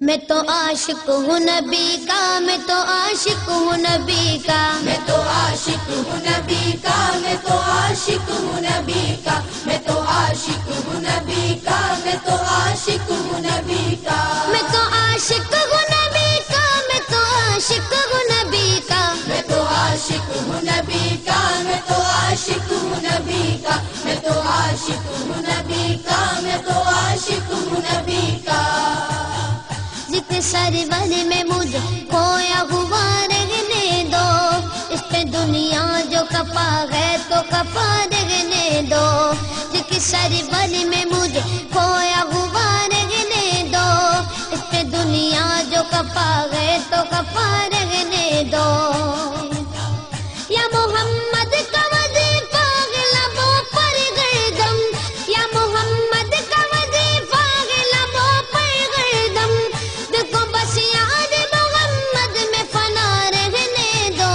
میں تو عاشق ہوں نبی کا، میں تو عاشق ہوں نبی کا، میں تو عاشق ہوں نبی کا، میں تو عاشق ہوں نبی کا، میں تو عاشق ہوں نبی کا، میں تو عاشق ہوں نبی کا، میں تو عاشق ہوں نبی کا، میں تو عاشق ہوں نبی کا، میں تو عاشق ہوں نبی کا، میں تو عاشق ہوں نبی کا، میں تو عاشق ہوں نبی کا، میں تو عاشق ہوں نبی کا، ذکر سرور میں مجھے کھویا ہوا رہنے دو، اس پہ دنیا جو کپا ہے تو کپا رہنے دو، ذکر سرور میں مجھے کھویا ہوا رہنے دو، اس پہ دنیا جو کپا ہے تو کپا رہنے دو، یا محمد کا وظیفہ لبوں پر گردم، یا محمد کا وظیفہ لبوں پر گردم، دیکھو بس یاد محمد میں فنا رہنے دو،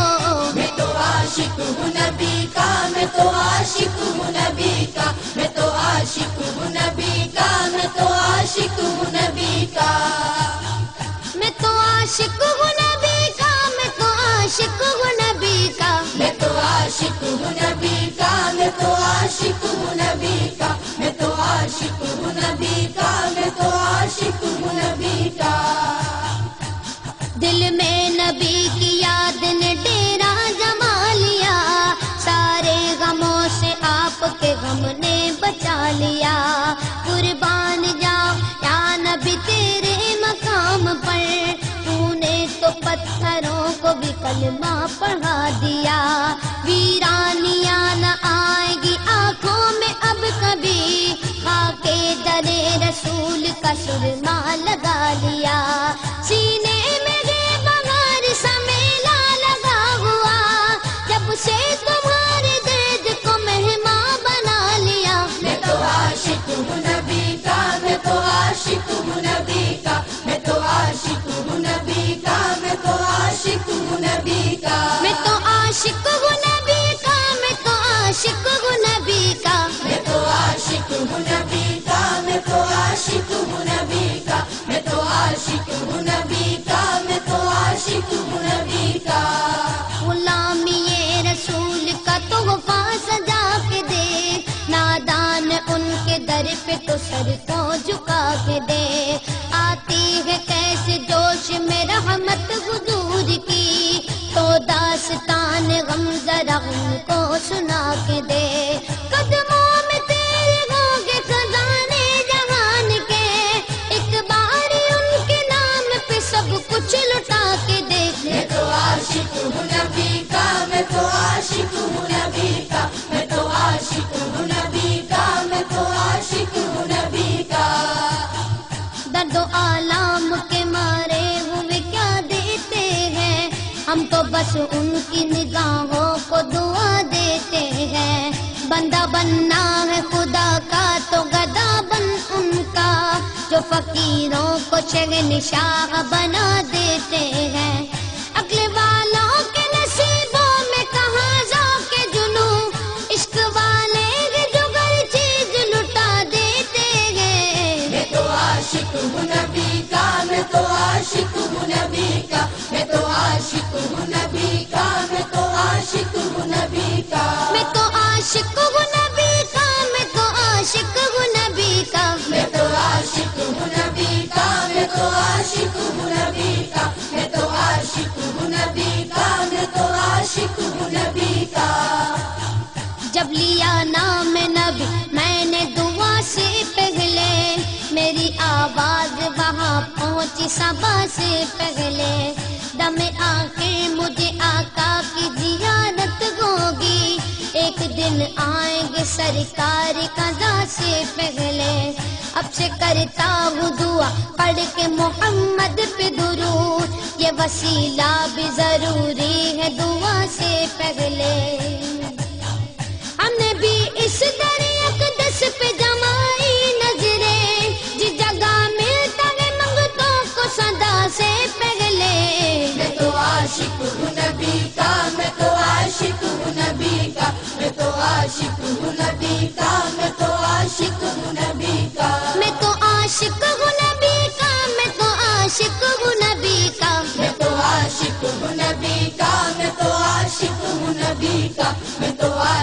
میں تو عاشق ہوں نبی کا، میں تو عاشق ہوں نبی کا، میں تو عاشق ہوں نبی کا، میں تو عاشق ہوں نبی کا، میں تو عاشق ہوں نبی کا، میں تو عاشق ہوں نبی کا، میں تو عاشق ہوں نبی کا، میں تو عاشق ہوں نبی کا، میں تو عاشق ہوں نبی کا، میں تو عاشق ہوں نبی کا، دل میں نبی کی یاد نے ڈیرا جما لیا، سارے غموں سے آپ کے غم نے بچا لیا، قربان جاؤ یا نبی تیرے مقام پر، تو نے تو پتھروں کو بھی کلمہ پڑھا دیا، ویرانیاں نہ آئے گی آنکھوں میں اب کبھی، خاکے در رسول کا سرما لگا لیا، سینے میں بغیر سمیلا لگا ہوا، جب سے تمہارے درد کو مہمان بنا لیا، میں تو عاشق ہوں نبی کا، میں تو عاشق ہوں نبی کا، میں تو عاشق ہوں نبی کا، میں تو عاشق ہوں نبی کا، میں تو عاشق ہوں نبی کا، میں تو عاشق ہوں نبی کا، میں تو عاشق ہوں نبی کا، میں تو عاشق ہوں نبی کا، میں تو عاشق ہوں نبی کا، میں تو عاشق ہوں نبی کا، غلامی رسول کا تحفہ سجا کے دے، نادان ان کے در پہ تو سر کو جھکا کے دے، آتی ہے کیسے جوش میں رحمت حضور کی، تو داستان غم ذرا ان کو سنا کے دے، قدموں میں تیرے ہوں گے خزانے جہان کے، ایک بار ان کے نام پہ سب کچھ لٹا کے دیکھ، میں تو عاشق ہوں نبی کا، میں تو عاشق ہوں نبی کا، میں تو عاشق ہوں نبی کا، میں تو عاشق ہوں نبی کا، درد و آلام کے مارے ہوئے کیا دیتے ہیں، ہم تو بس ان کی نگاہوں کو دعا دیتے ہیں، بندہ بننا ہے خدا کا تو گدا بن ان کا، جو فقیروں کو شہنشاہ بنا دیتے ہیں، عقل والوں کے نصیبوں میں کہاں ذوق جنوں، عشق والے ہیں جو ہر چیز لٹا دیتے ہیں، میں تو عاشق ہوں نبی کا، میں تو عاشق ہوں نبی کا، میں تو عاشق ہوں نبی کا، میں تو عاشق ہوں نبی کا، میں تو عاشق ہوں نبی کا، میں تو عاشق ہوں نبی کا، میں تو عاشق ہوں نبی کا، میں تو عاشق ہوں نبی کا، میں تو عاشق ہوں نبی کا، میں تو عاشق ہوں نبی کا، جب لیا نام نبی میں نے دعا سے پہلے، میری آواز وہاں پہنچی صبا سے پہلے، دم آخر مجھے آقا کی زیارت ہوگی، ایک دن آئیں گے سرکار قضا سے پہلے، اب سے کرتا ہوں دعا پڑھ کے محمد پہ درود، یہ وسیلہ بھی ضروری ہے دعا سے پہلے، ہم نے بھی اس در اقدس پہ جمائی نظریں، جس جگہ ملتا ہے منگتوں کو صدا سے پہلے، میں تو عاشق ہوں نبی کا، میں تو عاشق ہوں نبی کا، میں تو عاشق ہوں نبی کا، میں تو عاشق ہوں نبی کا، میں تو عاشق ہوں نبی کا، میں تو عاشق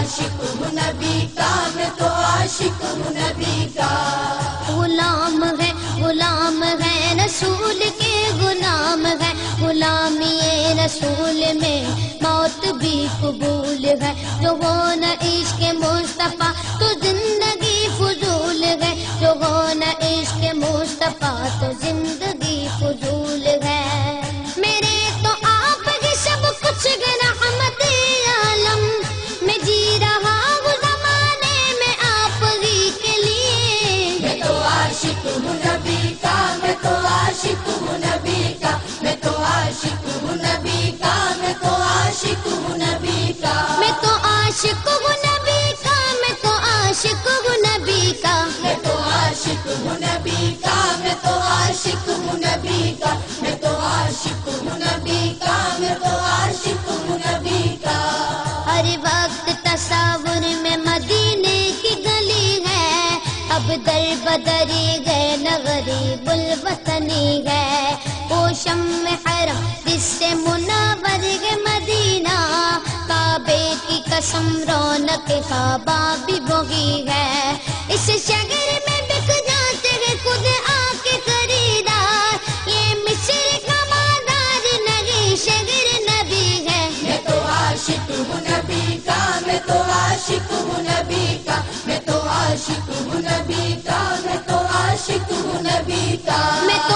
عاشق ہوں نبی کا، میں تو عاشق ہوں نبی کا۔ غلام ہے رسول کے غلام ہے، غلامی رسول میں موت بھی قبول ہے۔ جو ہو نہ عشق مصطفیٰ تو زندگی فضول ہے، جو ہو نہ عشق مصطفیٰ تو زندگی فضول ہے۔ میرے تو آپ ہی سب کچھ ہے رحمت عالم، میں جی رہا ہوں زمانے میں آپ ہی کے لیے۔ میں تو عاشق ہوں نبی کا، میں تو عاشق ہوں نبی کا، میں تو عاشق ہوں نبی کا، میں تو عاشق ہوں نبی کا۔ میں تو عاشق ہوں نبی کا، میں تو عاشق ہوں نبی کا۔ میں تو عاشق ہوں نبی کا، میں تو عاشق ہوں نبی کا، میں تو عاشق ہوں نبی کا، میں تو عاشق ہوں نبی کا۔ ہر وقت تصور میں مدینے کی گلی ہے، اب در بدری گئے نہ غریب الوطنی ہے۔ وہ شمع حرم جس سے منور ہے مدینہ، کعبے کی قسم رونق کعبہ بھی وہی ہے۔ اس شہر میں بک جاتے ہیں خود آ کے خریدار، یہ مصر کا مادار نہیں شہر نبی ہے۔ میں تو عاشق ہوں نبی کا، میں تو عاشق ہوں نبی کا، میں تو عاشق ہوں نبی کا، میں تو عاشق ہوں نبی کا۔ میں